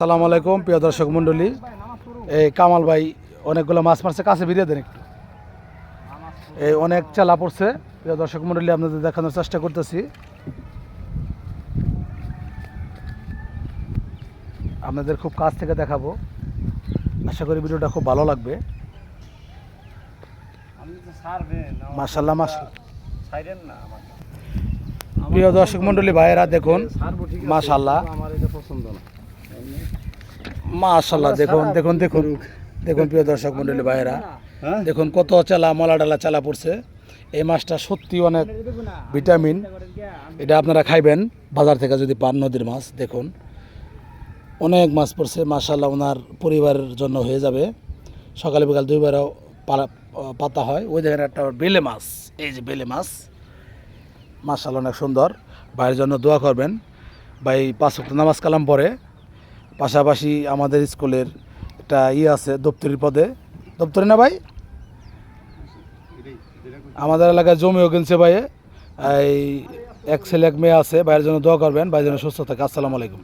আসসালামু আলাইকুম প্রিয় দর্শক মণ্ডলী। এই কামাল ভাই অনেকগুলো মাছ মারছে, কাছে ভিড়িয়ে দেন একটু। এই অনেক চালা পড়ছে প্রিয় দর্শক মণ্ডলী, আপনাদের দেখানোর চেষ্টা করতেছি। আপনাদের খুব কাছ থেকে দেখাবো, আশা করি ভিডিওটা খুব ভালো লাগবে। মাশাআল্লাহ প্রিয় দর্শক মণ্ডলী ভাইয়েরা দেখুন, মাশাআল্লাহ মাশাআল্লাহ দেখুন দেখুন দেখুন দেখুন প্রিয় দর্শক মণ্ডলী ভাইয়েরা দেখুন কত চালা মলা ডালা চালা পড়ছে। এই মাছটা সত্যি অনেক ভিটামিন, এটা আপনারা খাইবেন বাজার থেকে যদি পান, নদীর মাছ। দেখুন অনেক মাছ পড়ছে, মাশাআল্লাহ ওনার পরিবারের জন্য হয়ে যাবে। সকালে বিকাল দুইবারও পাতা হয়। ওই দেখেন একটা বেলে মাছ, এই যে বেলে মাছ, মাশাআল্লাহ অনেক সুন্দর। ভাইয়ের জন্য দোয়া করবেন। ভাই 5 ওয়াক্ত নামাজ কালাম পড়ে, পাশাপাশি আমাদের স্কুলের একটা আছে দপ্তরি পদে, দপ্তরি না ভাই, আমাদের এলাকায় জমিও কিনছে ভাই। এই এক ছেলে এক মেয়ে আছে। ভাইয়ের জন্য দোয়া করবেন, ভাইয়ের জন্য সুস্থ থাকে। আসসালামু আলাইকুম।